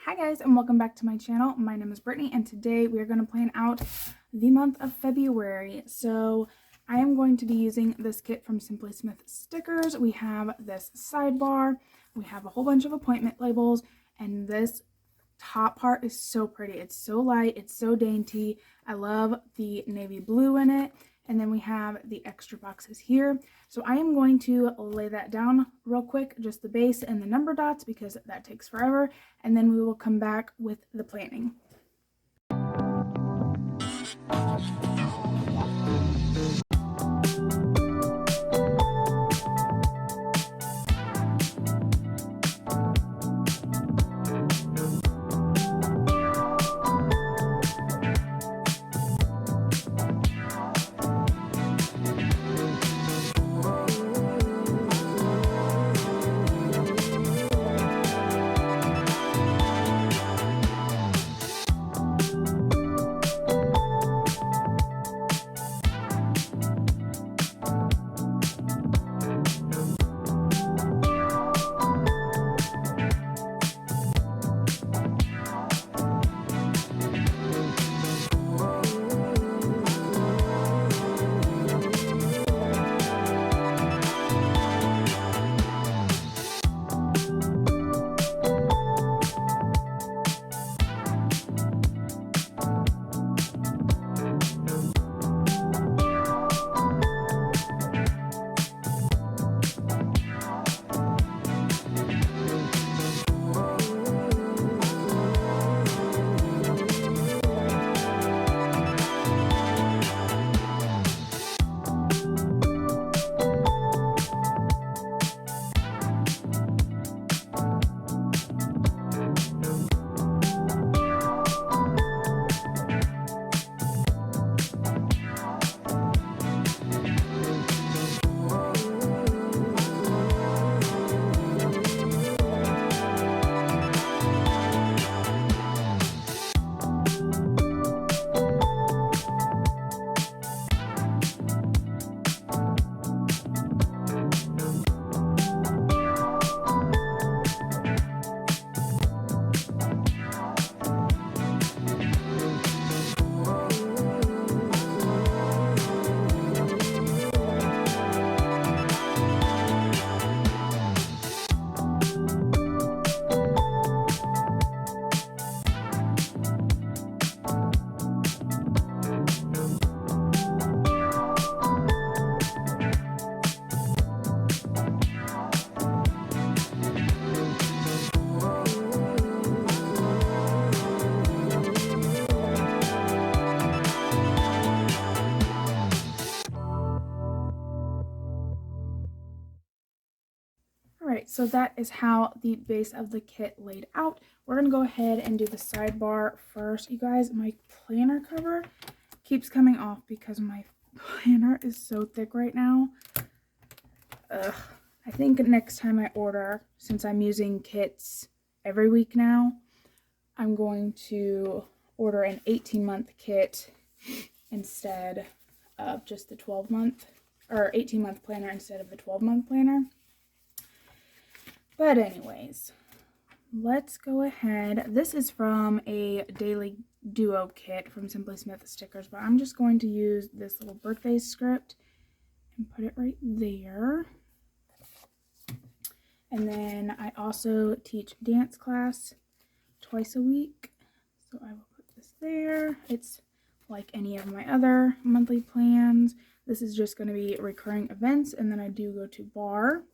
Hi guys, and welcome back to my channel. My name is Brittany, and today we are going to plan out the month of February. So I am going to be using this kit from Simply Smith Stickers. We have this sidebar, we have a whole bunch of appointment labels, and this top part is so pretty. It's so light, it's so dainty. I love the navy blue in it. And then we have the extra boxes here. So I am going to lay that down real quick, just the base and the number dots, because that takes forever. And then we will come back with the planning. Alright, so that is how the base of the kit laid out. We're going to go ahead and do the sidebar first. You guys, my planner cover keeps coming off because my planner is so thick right now. Ugh. I think next time I order, since I'm using kits every week now, I'm going to order an 18-month kit instead of just the 12-month, or 18-month planner instead of the 12-month planner. But anyways, let's go ahead. This is from a daily duo kit from Simply Smith Stickers, but I'm just going to use this little birthday script and put it right there. And then I also teach dance class twice a week, so I will put this there. It's like any of my other monthly plans. This is just going to be recurring events, and then I do go to bar.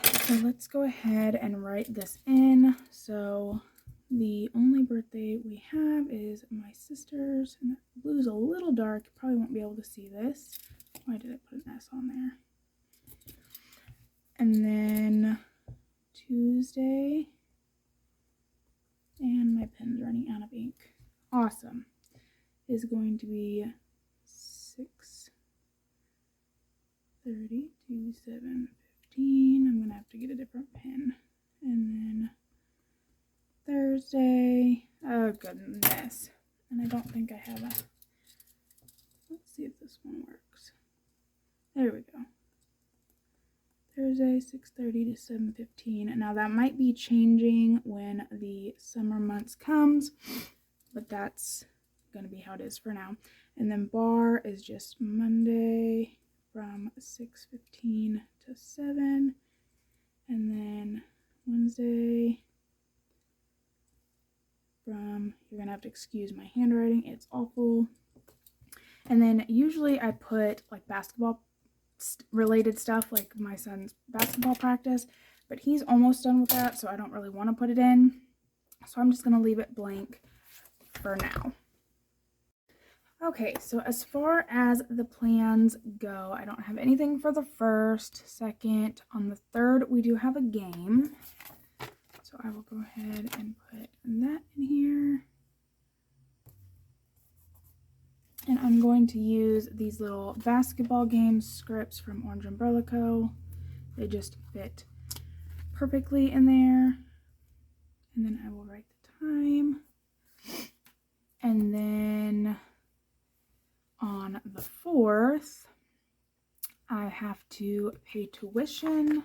So let's go ahead and write this in. So the only birthday we have is my sister's, and that blue's a little dark. You probably won't be able to see this. Why did I put an S on there? And then Tuesday, and my pen's running out of ink. Awesome. Is going to be 6:30 to 7:15. I'm gonna have to get a different pen. And then Thursday, oh goodness, and I don't think I have a, let's see if this one works. There we go. Thursday, 6:30 to 7:15. Now that might be changing when the summer months comes, but that's going to be how it is for now. And then bar is just Monday from 6:15 to 7. And then Wednesday from, you're going to have to excuse my handwriting, it's awful. And then usually I put like basketball related stuff, like my son's basketball practice, but he's almost done with that, so I don't really want to put it in. So I'm just going to leave it blank for now. Okay, so as far as the plans go, I don't have anything for the 1st, 2nd. On the 3rd, we do have a game. So I will go ahead and put that in here. And I'm going to use these little basketball game scripts from Orange Umbrella Co. They just fit perfectly in there. And then I will write the time. And then on the 4th, I have to pay tuition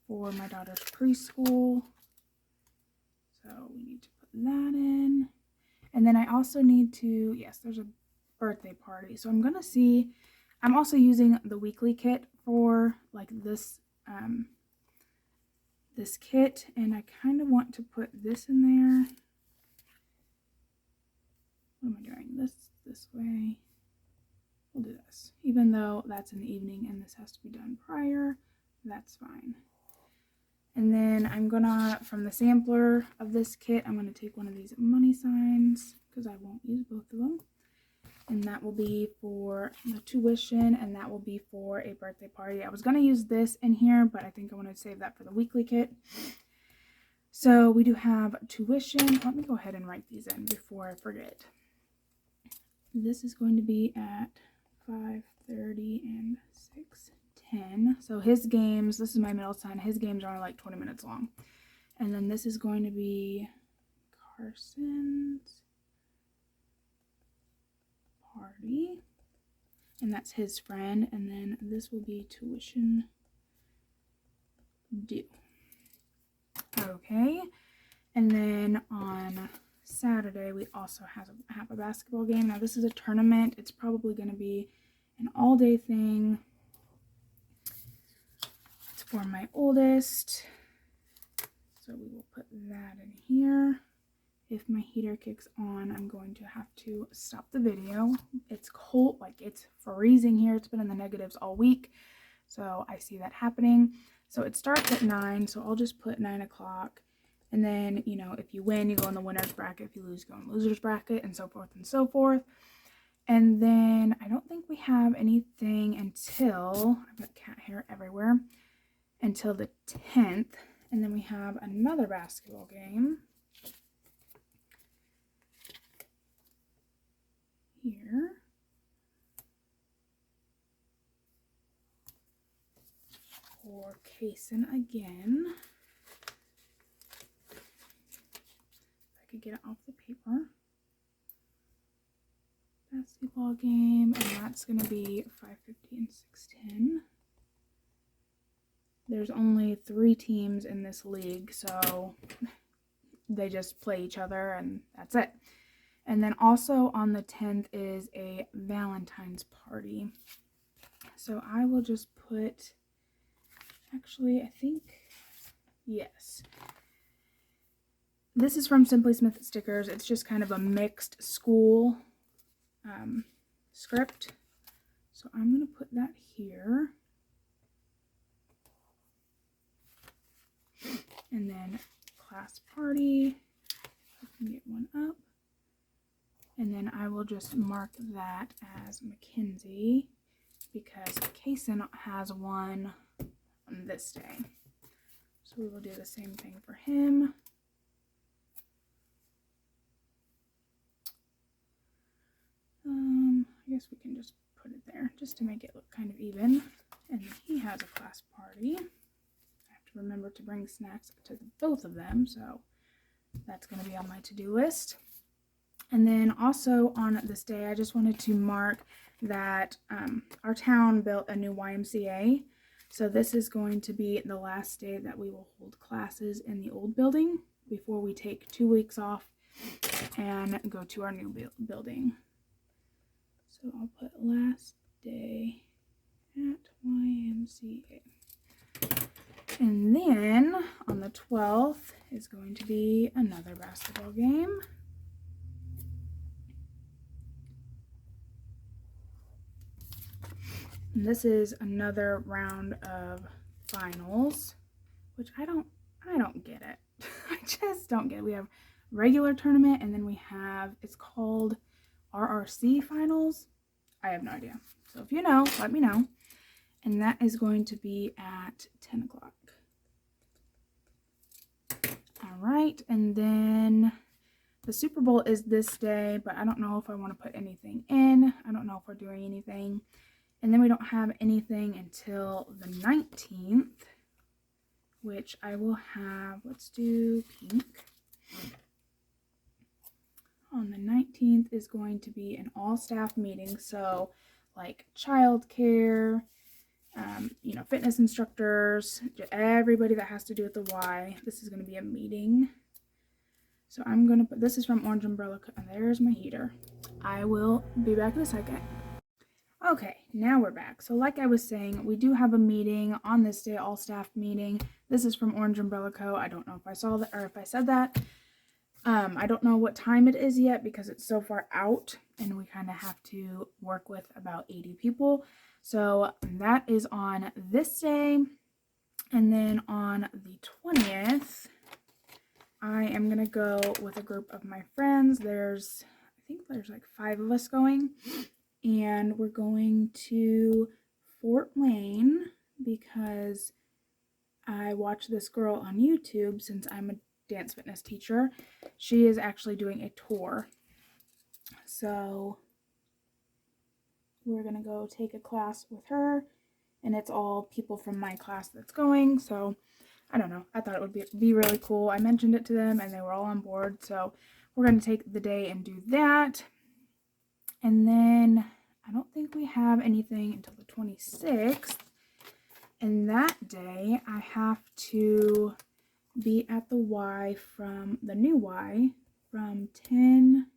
for my daughter's preschool. So we need to put that in. And then I also need to, yes, there's a birthday party. So I'm going to see, I'm also using the weekly kit for like this, this kit. And I kind of want to put this in there. What am I doing? This way. We'll do this. Even though that's in the evening and this has to be done prior, that's fine. And then I'm gonna, from the sampler of this kit, I'm gonna take one of these money signs because I won't use both of them. And that will be for the tuition, and that will be for a birthday party. I was gonna use this in here, but I think I want to save that for the weekly kit. So we do have tuition. Let me go ahead and write these in before I forget. This is going to be at 5:30 and 6:10. So his games, this is my middle son, his games are only like 20 minutes long. And then this is going to be Carson's party. And that's his friend. And then this will be tuition due. Okay. And then on Saturday, we also have a basketball game. Now this is a tournament. It's probably going to be an all-day thing. It's for my oldest. So we will put that in here. If my heater kicks on, I'm going to have to stop the video. It's cold, like it's freezing here. It's been in the negatives all week. So I see that happening. So it starts at 9. So I'll just put 9 o'clock. And then, you know, if you win, you go in the winner's bracket. If you lose, you go in the loser's bracket, and so forth and so forth. And then I don't think we have anything until, I've got cat hair everywhere, until the 10th. And then we have another basketball game here. For Kaysen again. Get it off the paper. Basketball game, and that's going to be 5:50 and 6:10. There's only 3 teams in this league, so they just play each other and that's it. And then also on the 10th is a Valentine's party. So I will just put, actually I think, yes. This is from Simply Smith Stickers. It's just kind of a mixed school script. So I'm going to put that here. And then class party. I can get one up. And then I will just mark that as Mackenzie because Kaysen has one on this day. So we will do the same thing for him. I guess we can just put it there just to make it look kind of even. And he has a class party. I have to remember to bring snacks to both of them, so that's going to be on my to-do list. And then also on this day, I just wanted to mark that our town built a new YMCA. So this is going to be the last day that we will hold classes in the old building before we take 2 weeks off and go to our new building. So I'll put last day at YMCA. And then on the 12th is going to be another basketball game. And this is another round of finals, which I don't get it. I just don't get it. We have regular tournament and then we have, it's called RRC finals. I have no idea. So if you know, let me know. And that is going to be at 10 o'clock. All right, and then the Super Bowl is this day, but I don't know if I want to put anything in. I don't know if we're doing anything. And then we don't have anything until the 19th, which I will have, let's do pink. On the 19th is going to be an all-staff meeting, so like childcare, you know, fitness instructors, everybody that has to do with the Y. This is going to be a meeting. So I'm going to put, this is from Orange Umbrella, and there's my heater. I will be back in a second. Okay, now we're back. So like I was saying, we do have a meeting on this day, all staff meeting. This is from Orange Umbrella Co. I don't know if I saw that or if I said that. I don't know what time it is yet because it's so far out and we kind of have to work with about 80 people. So that is on this day. And then on the 20th, I am going to go with a group of my friends. I think there's like 5 of us going. And we're going to Fort Wayne because I watch this girl on YouTube since I'm a dance fitness teacher. She is actually doing a tour. So we're going to go take a class with her. And it's all people from my class that's going. So I don't know. I thought it would be really cool. I mentioned it to them and they were all on board. So we're going to take the day and do that. And then I don't think we have anything until the 26th. And that day I have to be at the Y from the new Y from 10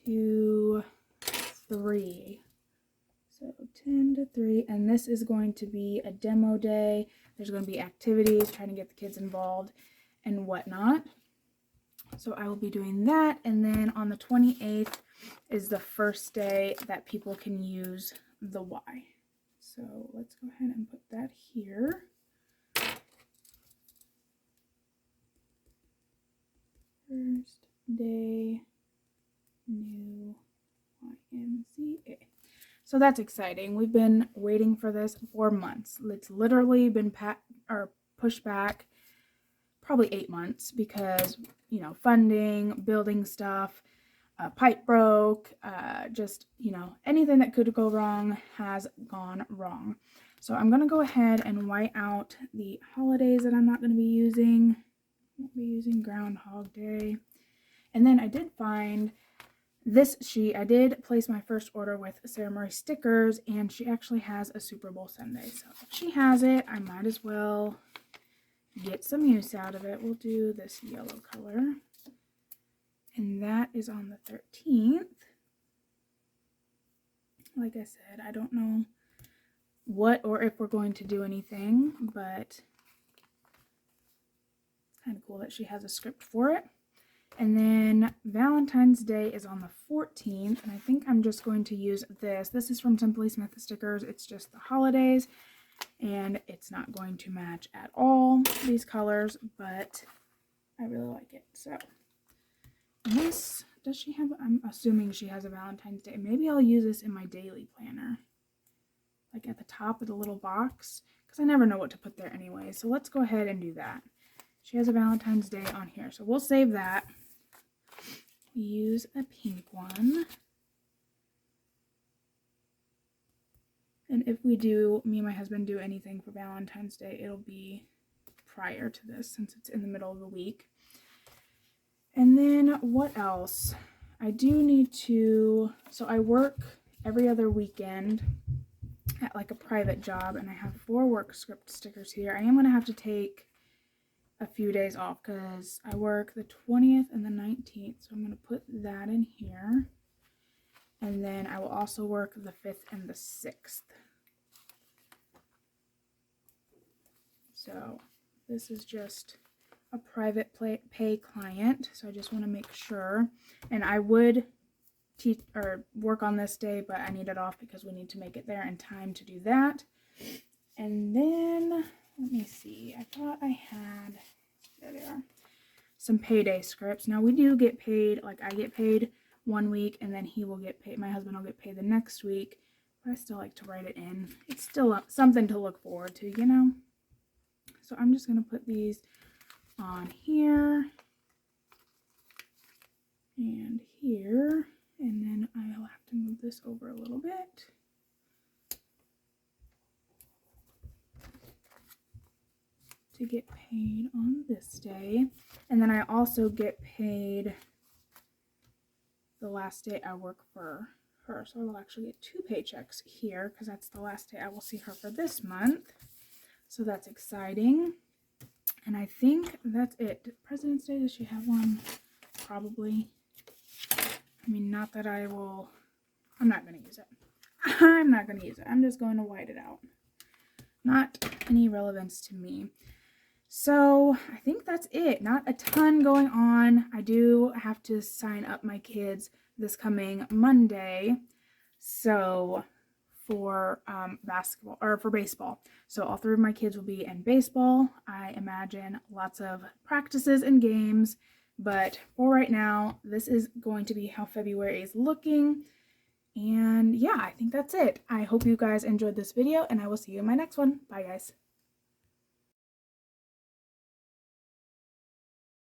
to 3. So 10 to 3. And this is going to be a demo day. There's going to be activities, trying to get the kids involved and whatnot. So I will be doing that. And then on the 28th is the first day that people can use the Y. So let's go ahead and put that here. First day, new YMCA. So that's exciting. We've been waiting for this for months. It's literally been pushed back probably 8 months because, you know, funding, building stuff, pipe broke, just, you know, anything that could go wrong has gone wrong. So I'm going to go ahead and white out the holidays that I'm not going to be using. I won't be using Groundhog Day. And then I did find this sheet. I did place my first order with Sarah Murray stickers, and she actually has a Super Bowl Sunday. So if she has it, I might as well get some use out of it. We'll do this yellow color. And that is on the 13th. Like I said, I don't know what or if we're going to do anything, but it's kind of cool that she has a script for it. And then Valentine's Day is on the 14th, and I think I'm just going to use this. This is from Simply Smith Stickers. It's just the holidays, and it's not going to match at all, these colors, but I really like it. So this, does she have, I'm assuming she has a Valentine's Day. Maybe I'll use this in my daily planner, like at the top of the little box, because I never know what to put there anyway. So let's go ahead and do that. She has a Valentine's Day on here, so we'll save that. Use a pink one. And if we do, me and my husband do anything for Valentine's Day, it'll be prior to this since it's in the middle of the week. And then what else? I do need to, so I work every other weekend at like a private job, and I have 4 work script stickers here. I am going to have to take a few days off because I work the 20th and the 19th, so I'm going to put that in here. And then I will also work the 5th and the 6th. So this is just a private pay client, so I just want to make sure. And I would teach or work on this day, but I need it off because we need to make it there in time to do that. And then let me see, I thought I had, there they are, some payday scripts. Now we do get paid, like I get paid one week and then he will get paid, my husband will get paid the next week, but I still like to write it in. It's still something to look forward to, you know? So I'm just going to put these on here and here, and then I'll have to move this over a little bit. To get paid on this day. And then I also get paid the last day I work for her. So I will actually get 2 paychecks here because that's the last day I will see her for this month. So that's exciting. And I think that's it. President's Day, does she have one? Probably. I mean, not that I'm not going to use it. I'm not going to use it. I'm just going to white it out. Not any relevance to me. So I think that's it. Not a ton going on. I do have to sign up my kids this coming Monday. So for basketball or for baseball. So all 3 of my kids will be in baseball. I imagine lots of practices and games. But for right now, this is going to be how February is looking. And yeah, I think that's it. I hope you guys enjoyed this video, and I will see you in my next one. Bye, guys.